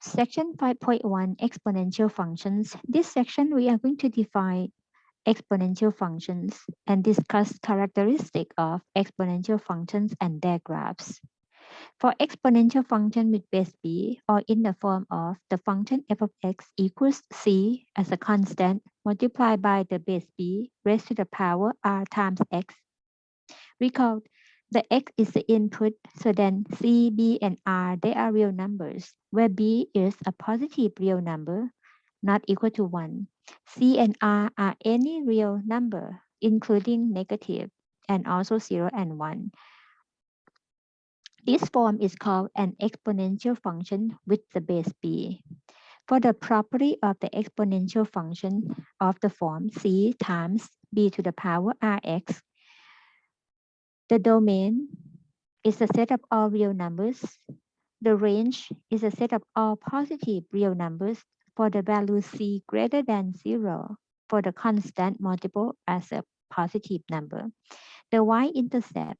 Section 5.1 Exponential Functions. This section we are going to define exponential functions and discuss characteristics of exponential functions and their graphs. For exponential function with base b, or in the form of the function f of x equals c as a constant multiplied by the base b raised to the power r times x. Recall, the x is the input, so then c, b, and r, they are real numbers, where b is a positive real number, not equal to 1. C and r are any real number, including negative, and also 0 and 1. This form is called an exponential function with the base b. For the property of the exponential function of the form c times b to the power rx, the domain is a set of all real numbers. The range is a set of all positive real numbers for the value c greater than 0 for the constant multiple as a positive number. The y-intercept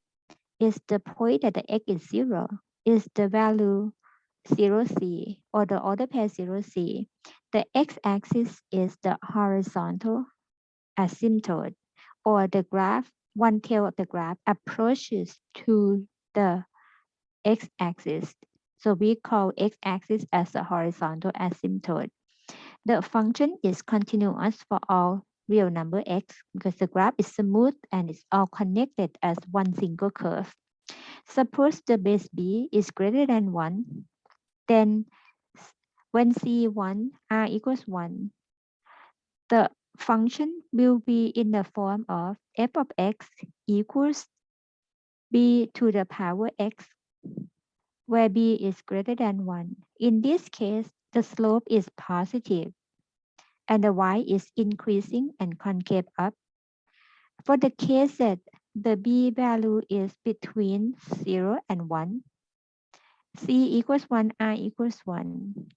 is the point that the x is 0, is the value 0c or the order pair 0c. The x-axis is the horizontal asymptote or the graph, one tail of the graph approaches to the x-axis. So we call x-axis as a horizontal asymptote. The function is continuous for all real number x because the graph is smooth and it's all connected as one single curve. Suppose the base b is greater than 1, then when c1 r equals 1, the function will be in the form of f of x equals b to the power x, where b is greater than 1. In this case, the slope is positive and the y is increasing and concave up. For the case that the b value is between 0 and 1, c equals 1, r equals 1.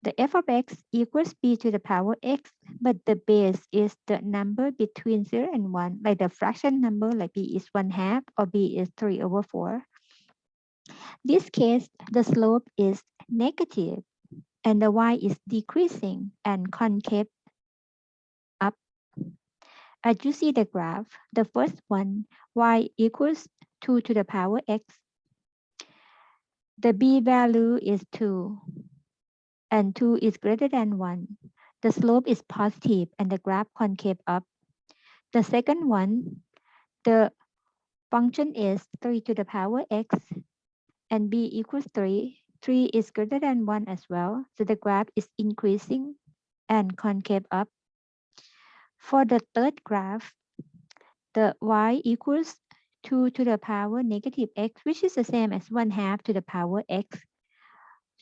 The f of x equals b to the power x, but the base is the number between 0 and 1, like the fraction number, like b is 1/2 or b is 3/4. This case, the slope is negative and the y is decreasing and concave up. As you see the graph, the first one, y equals 2 to the power x. The b value is 2 and 2 is greater than 1. The slope is positive and the graph concave up. The second one, the function is 3 to the power x and b equals 3. 3 is greater than 1 as well, so the graph is increasing and concave up. For the third graph, the y equals 2 to the power negative x, which is the same as 1/2 to the power x.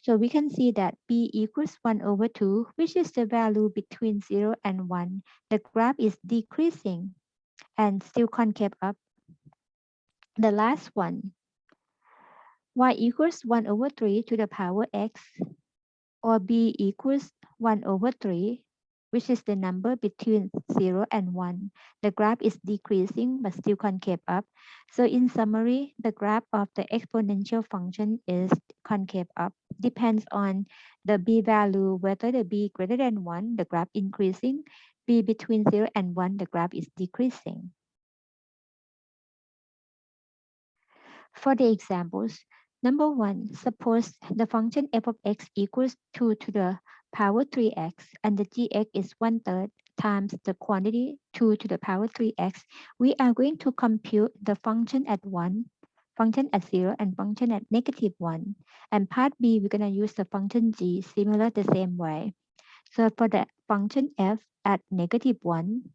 So we can see that b equals 1/2, which is the value between 0 and 1. The graph is decreasing and still concave up. The last one, y equals 1/3 to the power x, or b equals 1/3, which is the number between 0 and 1. The graph is decreasing but still concave up. So in summary, the graph of the exponential function is concave up. Depends on the b value, whether the b greater than 1, the graph increasing, b between 0 and 1, the graph is decreasing. For the examples, number 1, suppose the function f of x equals 2 to the power 3x and the gx is 1/3 times the quantity 2 to the power 3x. We are going to compute the function at 1, function at 0, and function at -1. And part B, we're going to use the function g similar the same way. So for the function f at -1,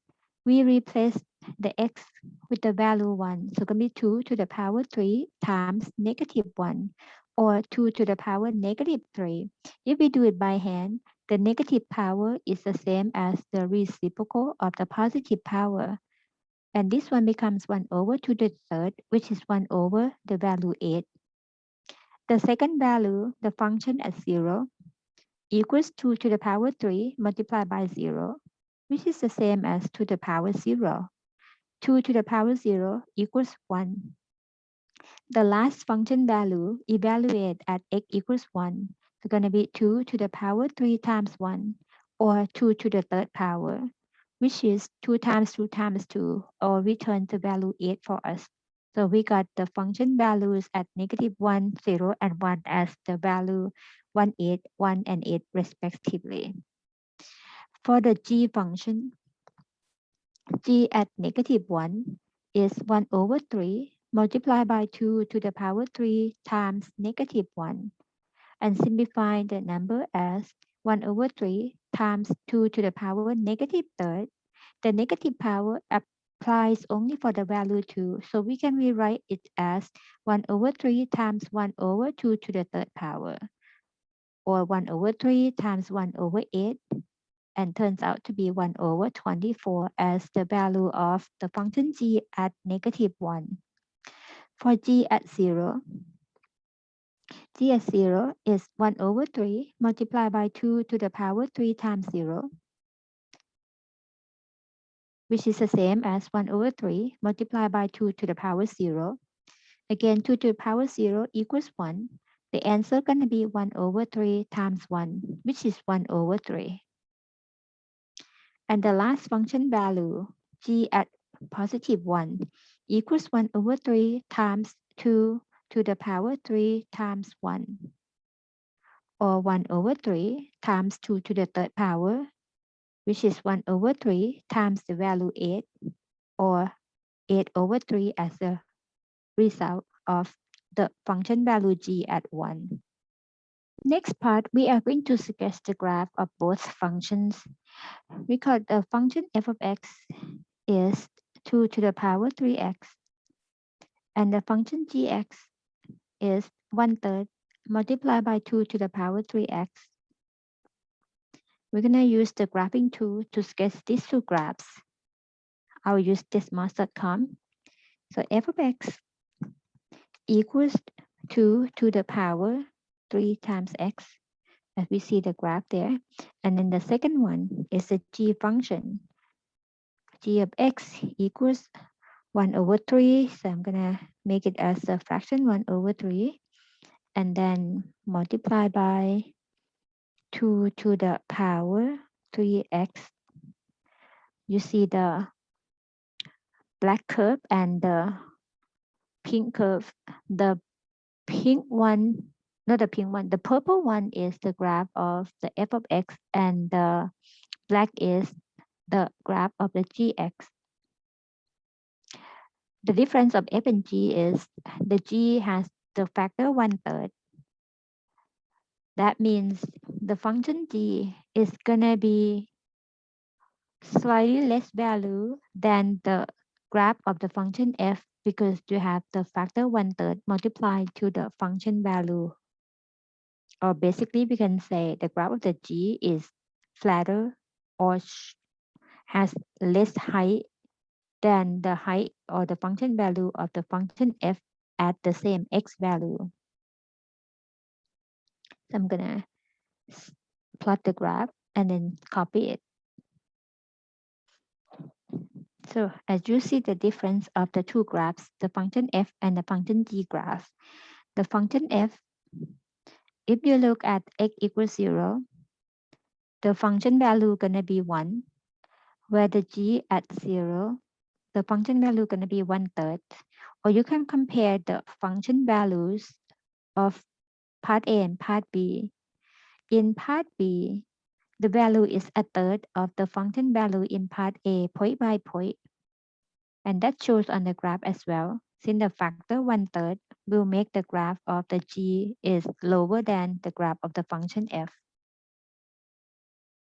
we replace the x with the value 1. So it can be 2 to the power 3 times -1 or 2 to the power -3. If we do it by hand, the negative power is the same as the reciprocal of the positive power. And this one becomes 1/2 to the third, which is 1/, the value 8. The second value, the function at 0, equals 2 to the power 3 multiplied by 0, which is the same as 2 to the power 0. 2 to the power 0 equals 1. The last function value evaluate at x equals 1. It's going to be 2 to the power 3 times 1, or 2 to the third power, which is 2 times 2 times 2, or return the value 8 for us. So we got the function values at -1, 0, and 1 as the value 1, 8, 1, and 8 respectively. For the g function, g at -1 is 1 over 3 multiplied by 2 to the power 3 times -1, and simplify the number as 1 over 3 times 2 to the power -3rd. The negative power applies only for the value 2, so we can rewrite it as 1 over 3 times 1 over 2 to the third power, or 1 over 3 times 1 over 8, and turns out to be 1 over 24 as the value of the function g at -1. For g at 0, g at 0 is 1 over 3 multiplied by 2 to the power 3 times 0, which is the same as 1 over 3 multiplied by 2 to the power 0. Again, 2 to the power 0 equals 1. The answer going to be 1 over 3 times 1, which is 1 over 3. And the last function value, g at +1, equals 1 over 3 times 2 to the power 3 times 1, or 1 over 3 times 2 to the third power, which is 1 over 3 times the value 8, or 8 over 3 as a result of the function value g at 1. Next part, we are going to sketch the graph of both functions. We call the function f of x is 2 to the power 3x, and the function gx is 1/3 multiplied by 2 to the power 3x. We're going to use the graphing tool to sketch these two graphs. I'll use desmos.com. So f of x equals 2 to the power 3 times x, as we see the graph there. And then the second one is the g function. G of x equals 1 over 3. So I'm going to make it as a fraction 1 over 3. And then multiply by 2 to the power 3x. You see the black curve and the pink curve. The pink one, not the pink one, the purple one is the graph of the f of x, and the black is the graph of the gx. The difference of f and g is the g has the factor 1/3. That means the function g is gonna be slightly less value than the graph of the function f, because you have the factor 1/3 multiplied to the function value. Or basically we can say the graph of the g is flatter or has less height than the height or the function value of the function f at the same x value. So I'm gonna plot the graph and then copy it. So as you see the difference of the two graphs, the function f and the function g graph. The function f, if you look at x equals 0, the function value gonna be 1, where the g at 0, the function value gonna be 1/3. Or you can compare the function values of part A and part B. In part B, the value is 1/3 of the function value in part A, point by point. And that shows on the graph as well, since the factor 1/3 will make the graph of the g is lower than the graph of the function f.